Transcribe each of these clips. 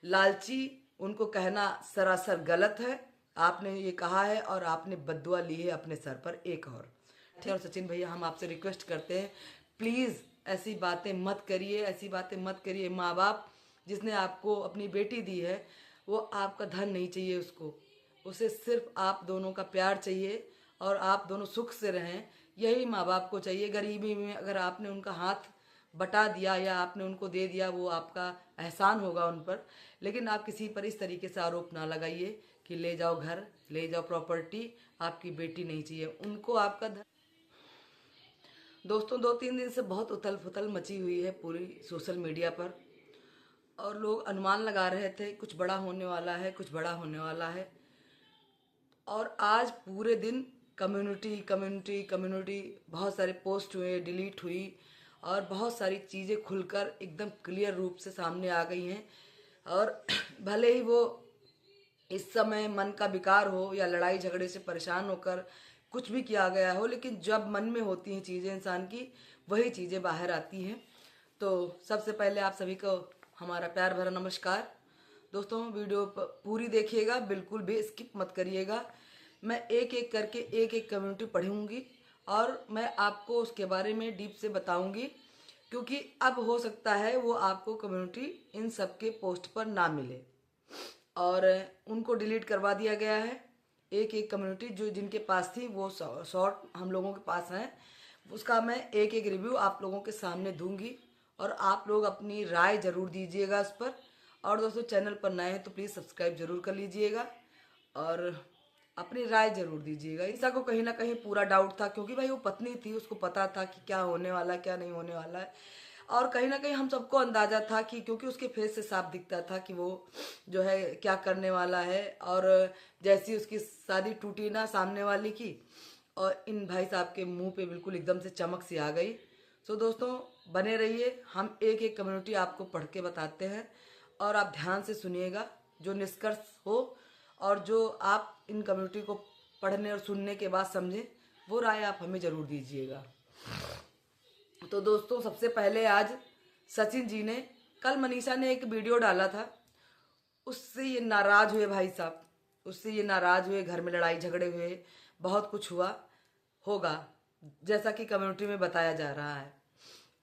लालची उनको कहना सरासर गलत है। आपने ये कहा है और आपने बद्दुआ ली है अपने सर पर एक और। ठीक। और सचिन भैया हम आपसे रिक्वेस्ट करते हैं, प्लीज़ ऐसी बातें मत करिए, ऐसी बातें मत करिए। माँ बाप जिसने आपको अपनी बेटी दी है वो आपका धन नहीं चाहिए उसको, उसे सिर्फ आप दोनों का प्यार चाहिए और आप दोनों सुख से रहें, यही माँ बाप को चाहिए। गरीबी में अगर आपने उनका हाथ बटा दिया या आपने उनको दे दिया वो आपका एहसान होगा उन पर, लेकिन आप किसी पर इस तरीके से आरोप ना लगाइए कि ले जाओ घर, ले जाओ प्रॉपर्टी, आपकी बेटी नहीं चाहिए उनको आपका दोस्तों 2-3 दिन से बहुत उथल पुथल मची हुई है पूरी सोशल मीडिया पर, और लोग अनुमान लगा रहे थे कुछ बड़ा होने वाला है, कुछ बड़ा होने वाला है। और आज पूरे दिन कम्युनिटी कम्युनिटी कम्युनिटी बहुत सारे पोस्ट हुए, डिलीट हुई, और बहुत सारी चीज़ें खुलकर एकदम क्लियर रूप से सामने आ गई हैं। और भले ही वो इस समय मन का विकार हो या लड़ाई झगड़े से परेशान होकर कुछ भी किया गया हो, लेकिन जब मन में होती हैं चीज़ें इंसान की, वही चीज़ें बाहर आती हैं। तो सबसे पहले आप सभी को हमारा प्यार भरा नमस्कार। दोस्तों वीडियो पूरी देखिएगा, बिल्कुल भी स्किप मत करिएगा। मैं एक एक करके एक एक कम्युनिटी पढ़ूंगी और मैं आपको उसके बारे में डीप से बताऊंगी, क्योंकि अब हो सकता है वो आपको कम्युनिटी इन सब के पोस्ट पर ना मिले और उनको डिलीट करवा दिया गया है। एक एक कम्युनिटी जो जिनके पास थी वो शॉर्ट हम लोगों के पास है, उसका मैं एक एक रिव्यू आप लोगों के सामने दूंगी और आप लोग अपनी राय ज़रूर दीजिएगा उस पर। और दोस्तों चैनल पर नए हैं तो प्लीज़ सब्सक्राइब जरूर कर लीजिएगा और अपनी राय जरूर दीजिएगा। ईसा को कहीं ना कहीं पूरा डाउट था, क्योंकि भाई वो पत्नी थी, उसको पता था कि क्या होने वाला है क्या नहीं होने वाला है। और कहीं ना कहीं हम सबको अंदाजा था कि, क्योंकि उसके फेस से साफ दिखता था कि वो जो है क्या करने वाला है। और जैसी उसकी शादी टूटी ना सामने वाली की, और इन भाई साहब के मुंह पे बिल्कुल एकदम से चमक सी आ गई। सो दोस्तों बने रहिए, हम एक एक कम्युनिटी आपको पढ़ के बताते हैं और आप ध्यान से सुनिएगा। जो निष्कर्ष हो और जो आप इन कम्युनिटी को पढ़ने और सुनने के बाद समझें, वो राय आप हमें ज़रूर दीजिएगा। तो दोस्तों सबसे पहले आज सचिन जी ने, कल मनीषा ने एक वीडियो डाला था, उससे ये नाराज हुए भाई साहब, उससे ये नाराज हुए, घर में लड़ाई झगड़े हुए, बहुत कुछ हुआ होगा जैसा कि कम्युनिटी में बताया जा रहा है।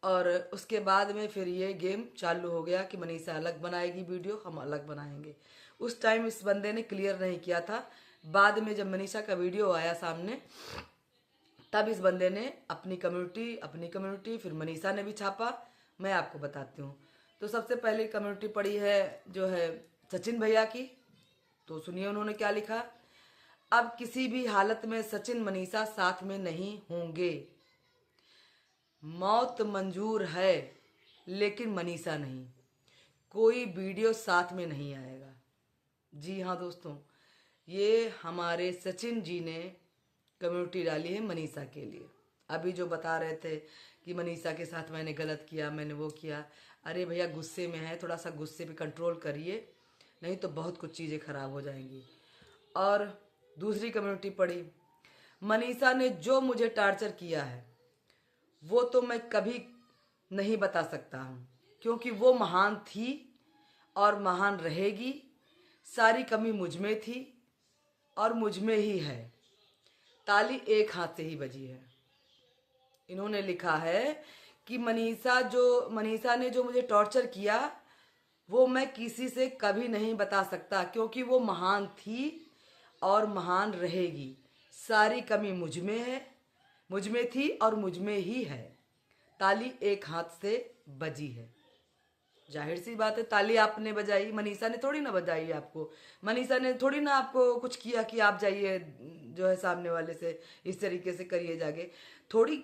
और उसके बाद में फिर ये गेम चालू हो गया कि मनीषा अलग बनाएगी वीडियो, हम अलग बनाएंगे। उस टाइम इस बंदे ने क्लियर नहीं किया था। बाद में जब मनीषा का वीडियो आया सामने, तब इस बंदे ने अपनी कम्युनिटी फिर मनीषा ने भी छापा। मैं आपको बताती हूँ। तो सबसे पहले कम्युनिटी पड़ी है जो है सचिन भैया की। तो सुनिए उन्होंने क्या लिखा। अब किसी भी हालत में सचिन मनीषा साथ में नहीं होंगे। मौत मंजूर है लेकिन मनीषा नहीं। कोई वीडियो साथ में नहीं आएगा। जी हाँ दोस्तों, ये हमारे सचिन जी ने कम्युनिटी डाली है मनीषा के लिए। अभी जो बता रहे थे कि मनीषा के साथ मैंने गलत किया, मैंने वो किया, अरे भैया गुस्से में है, थोड़ा सा गुस्से पे कंट्रोल करिए, नहीं तो बहुत कुछ चीज़ें खराब हो जाएंगी। और दूसरी कम्युनिटी पड़ी, मनीषा ने जो मुझे टार्चर किया है वो तो मैं कभी नहीं बता सकता हूँ, क्योंकि वो महान थी और महान रहेगी। सारी कमी मुझ में थी और मुझ में ही है। ताली एक हाथ से ही बजी है। इन्होंने लिखा है कि मनीषा ने जो मुझे टॉर्चर किया वो मैं किसी से कभी नहीं बता सकता, क्योंकि वो महान थी और महान रहेगी। सारी कमी मुझ में है, मुझ में थी और मुझ में ही है। ताली एक हाथ से बजी है। जाहिर सी बात है, ताली आपने बजाई, मनीषा ने थोड़ी ना बजाई आपको। मनीषा ने थोड़ी ना आपको कुछ किया कि आप जाइए जो है सामने वाले से इस तरीके से करिए जाके। थोड़ी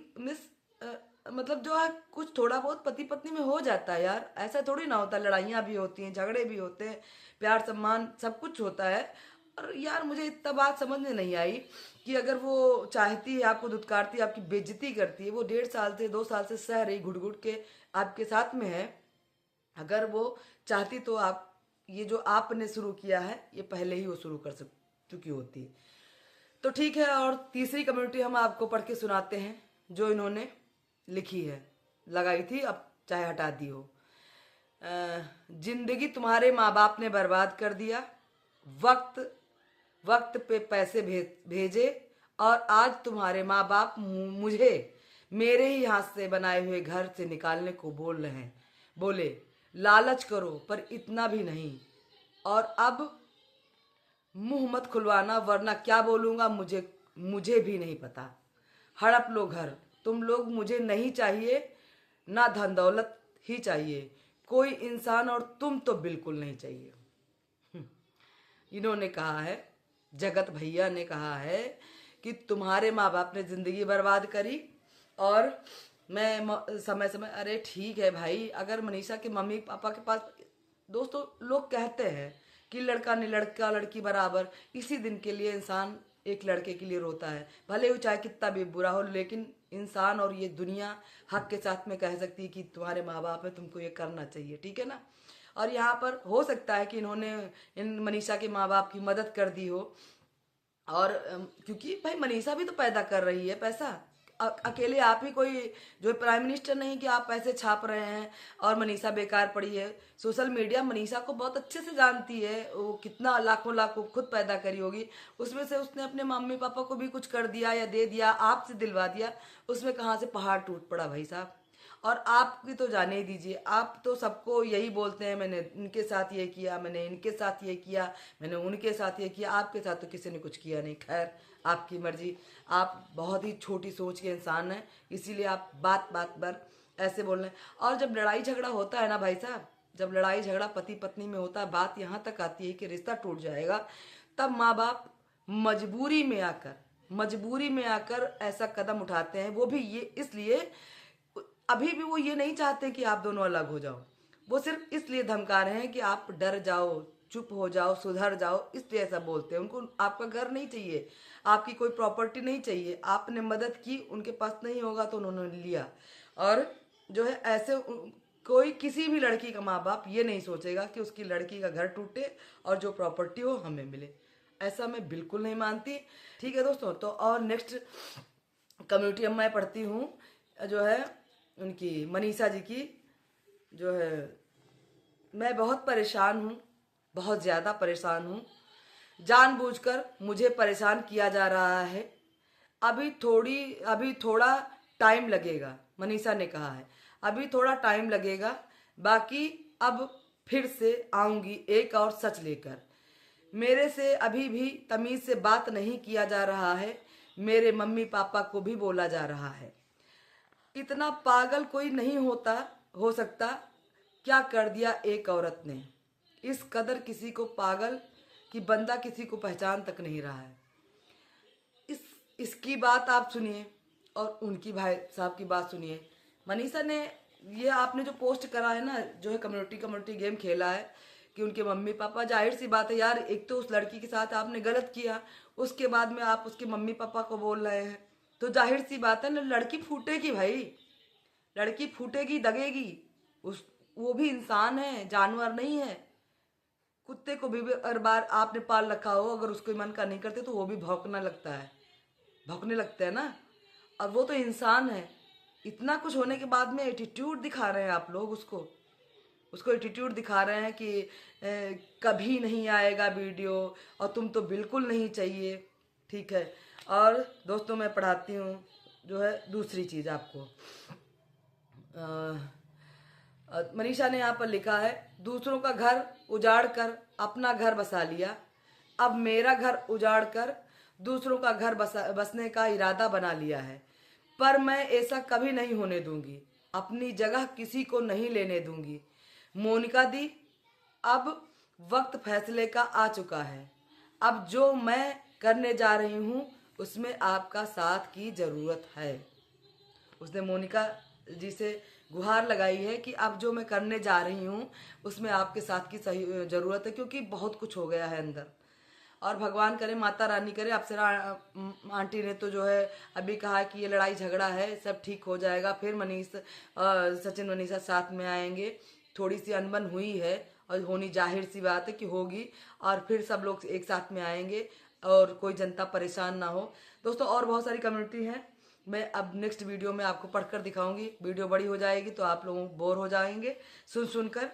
मतलब जो है कुछ थोड़ा बहुत पति पत्नी में हो जाता है यार, ऐसा थोड़ी ना होता। लड़ाइयाँ भी होती हैं, झगड़े भी होते हैं, प्यार सम्मान सब कुछ होता है। और यार मुझे इतना बात समझ में नहीं आई कि अगर वो चाहती है आपको धुतकारती है, आपकी बेइज्जती करती है, वो 1.5 साल से 2 साल से सह रही घुट घुट के आपके साथ में है, अगर वो चाहती तो आप ये जो आपने शुरू किया है ये पहले ही वो शुरू कर सक चुकी होती। तो ठीक है। और तीसरी कम्युनिटी हम आपको पढ़ के सुनाते हैं जो इन्होंने लिखी है, लगाई थी, अब चाहे हटा दी हो। जिंदगी तुम्हारे माँ बाप ने बर्बाद कर दिया, वक्त वक्त पे पैसे भेजे, और आज तुम्हारे माँ बाप मुझे मेरे ही हाथ से बनाए हुए घर से निकालने को बोल रहे हैं। बोले लालच करो पर इतना भी नहीं, और अब मुंह मत खुलवाना वरना क्या बोलूँगा मुझे भी नहीं पता। हड़प लो घर, तुम लोग मुझे नहीं चाहिए, ना धन दौलत ही चाहिए, कोई इंसान और तुम तो बिल्कुल नहीं चाहिए। इन्होंने कहा है, जगत भैया ने कहा है कि तुम्हारे माँ बाप ने ज़िंदगी बर्बाद करी, और मैं समय समय, अरे ठीक है भाई, अगर मनीषा के मम्मी पापा के पास, दोस्तों लोग कहते हैं कि लड़का नहीं लड़का लड़की बराबर, इसी दिन के लिए इंसान एक लड़के के लिए रोता है, भले वो चाहे कितना भी बुरा हो, लेकिन इंसान और ये दुनिया हक के साथ में कह सकती है कि तुम्हारे माँ बाप है, तुमको ये करना चाहिए, ठीक है ना। और यहाँ पर हो सकता है कि इन्होंने इन मनीषा के माँ बाप की मदद कर दी हो, और क्योंकि भाई मनीषा भी तो पैदा कर रही है पैसा, अकेले आप ही कोई जो प्राइम मिनिस्टर नहीं कि आप पैसे छाप रहे हैं और मनीषा बेकार पड़ी है। सोशल मीडिया मनीषा को बहुत अच्छे से जानती है, वो कितना लाखों लाखों खुद पैदा करी होगी, उसमें से उसने अपने मम्मी पापा को भी कुछ कर दिया या दे दिया, आपसे दिलवा दिया, उसमें कहाँ से पहाड़ टूट पड़ा भाई साहब। और आपकी तो जाने ही दीजिए, आप तो सबको यही बोलते हैं मैंने इनके साथ ये किया, मैंने इनके साथ ये किया, मैंने उनके साथ ये किया, आपके साथ तो किसी ने कुछ किया नहीं। खैर आपकी मर्जी, आप बहुत ही छोटी सोच के इंसान हैं, इसीलिए आप बात बात पर ऐसे बोल रहे हैं। और जब लड़ाई झगड़ा होता है ना भाई साहब, जब लड़ाई झगड़ा पति पत्नी में होता है, बात यहाँ तक आती है कि रिश्ता टूट जाएगा, तब माँ बाप मजबूरी में आकर ऐसा कदम उठाते हैं। वो भी ये इसलिए, अभी भी वो ये नहीं चाहते कि आप दोनों अलग हो जाओ, वो सिर्फ इसलिए धमका रहे हैं कि आप डर जाओ, चुप हो जाओ, सुधर जाओ, इसलिए ऐसा बोलते हैं। उनको आपका घर नहीं चाहिए, आपकी कोई प्रॉपर्टी नहीं चाहिए, आपने मदद की, उनके पास नहीं होगा तो उन्होंने लिया। और जो है ऐसे कोई किसी भी लड़की का माँ बाप ये नहीं सोचेगा कि उसकी लड़की का घर टूटे और जो प्रॉपर्टी हो हमें मिले, ऐसा मैं बिल्कुल नहीं मानती। ठीक है दोस्तों, तो और नेक्स्ट कम्युनिटी अब मैं पढ़ती हूँ, जो है उनकी मनीषा जी की, जो है मैं बहुत परेशान हूँ, बहुत ज़्यादा परेशान हूँ, जानबूझकर मुझे परेशान किया जा रहा है, अभी थोड़ा टाइम लगेगा, मनीषा ने कहा है, अभी थोड़ा टाइम लगेगा, बाकी अब फिर से आऊँगी एक और सच लेकर। मेरे से अभी भी तमीज़ से बात नहीं किया जा रहा है, मेरे मम्मी पापा को भी बोला जा रहा है। इतना पागल कोई नहीं हो सकता, क्या कर दिया एक औरत ने, इस कदर किसी को पागल कि बंदा किसी को पहचान तक नहीं रहा है। इसकी बात आप सुनिए और उनकी भाई साहब की बात सुनिए। मनीषा ने ये आपने जो पोस्ट करा है ना, जो है कम्युनिटी गेम खेला है कि उनके मम्मी पापा, जाहिर सी बात है यार, एक तो उस लड़की के साथ आपने गलत किया, उसके बाद में आप उसके मम्मी पापा को बोल रहे हैं, तो जाहिर सी बात है ना, लड़की फूटेगी भाई, लड़की फूटेगी, दगेगी। वो भी इंसान है, जानवर नहीं है। कुत्ते को भी हर बार आपने पाल रखा हो, अगर उसको मन का नहीं करते तो वो भी भौंकने लगता है ना, और वो तो इंसान है। इतना कुछ होने के बाद में एटीट्यूड दिखा रहे हैं आप लोग, उसको एटीट्यूड दिखा रहे हैं कि कभी नहीं आएगा वीडियो और तुम तो बिल्कुल नहीं चाहिए। ठीक है, और दोस्तों मैं पढ़ाती हूँ जो है दूसरी चीज़ आपको। मनीषा ने यहाँ पर लिखा है, दूसरों का घर उजाड़ कर अपना घर बसा लिया, अब मेरा घर उजाड़ कर दूसरों का घर बसने का इरादा बना लिया है, पर मैं ऐसा कभी नहीं होने दूंगी, अपनी जगह किसी को नहीं लेने दूंगी। मोनिका दी, अब वक्त फैसले का आ चुका है, अब जो मैं करने जा रही हूँ उसमें आपका साथ की ज़रूरत है। उसने मोनिका जी से गुहार लगाई है कि अब जो मैं करने जा रही हूँ उसमें आपके साथ की सही ज़रूरत है, क्योंकि बहुत कुछ हो गया है अंदर। और भगवान करे, माता रानी करे, अप्सरा आंटी ने तो जो है अभी कहा कि ये लड़ाई झगड़ा है, सब ठीक हो जाएगा, फिर सचिन मनीषा साथ में आएंगे। थोड़ी सी अनबन हुई है और होनी जाहिर सी बात है कि होगी, और फिर सब लोग एक साथ में आएंगे और कोई जनता परेशान ना हो। दोस्तों और बहुत सारी कम्युनिटी हैं, मैं अब नेक्स्ट वीडियो में आपको पढ़कर दिखाऊंगी। वीडियो बड़ी हो जाएगी तो आप लोगों बोर हो जाएंगे सुनकर।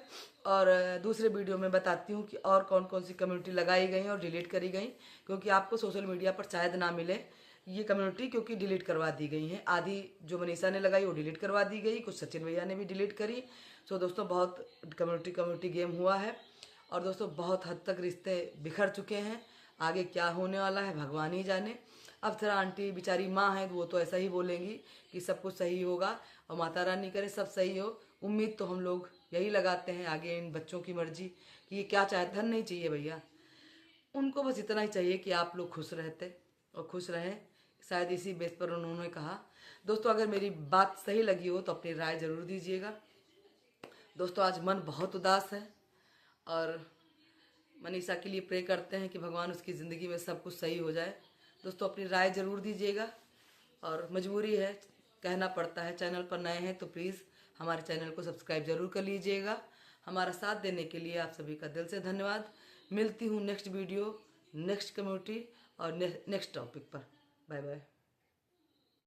और दूसरे वीडियो में बताती हूँ कि और कौन कौन सी कम्युनिटी लगाई गई और डिलीट करी गई, क्योंकि आपको सोशल मीडिया पर शायद ना मिले ये कम्युनिटी, क्योंकि डिलीट करवा दी गई हैं। आधी जो मनीषा ने लगाई वो डिलीट करवा दी गई, कुछ सचिन भैया ने भी डिलीट करी। सो दोस्तों बहुत कम्युनिटी गेम हुआ है और दोस्तों बहुत हद तक रिश्ते बिखर चुके हैं। आगे क्या होने वाला है भगवान ही जाने। अब थोड़ा आंटी बेचारी माँ है, वो तो ऐसा ही बोलेंगी कि सब कुछ सही होगा और माता रानी करे सब सही हो। उम्मीद तो हम लोग यही लगाते हैं, आगे इन बच्चों की मर्जी कि ये क्या चाहे। धन नहीं चाहिए भैया, उनको बस इतना ही चाहिए कि आप लोग खुश रहते और खुश रहें। शायद इसी बेस पर उन्होंने कहा। दोस्तों अगर मेरी बात सही लगी हो तो अपनी राय ज़रूर दीजिएगा। दोस्तों आज मन बहुत उदास है और मनीषा के लिए प्रे करते हैं कि भगवान उसकी ज़िंदगी में सब कुछ सही हो जाए। दोस्तों अपनी राय ज़रूर दीजिएगा और मजबूरी है, कहना पड़ता है। चैनल पर नए हैं तो प्लीज़ हमारे चैनल को सब्सक्राइब ज़रूर कर लीजिएगा। हमारा साथ देने के लिए आप सभी का दिल से धन्यवाद। मिलती हूँ नेक्स्ट वीडियो, नेक्स्ट कम्युनिटी और नेक्स्ट टॉपिक पर। Bye bye.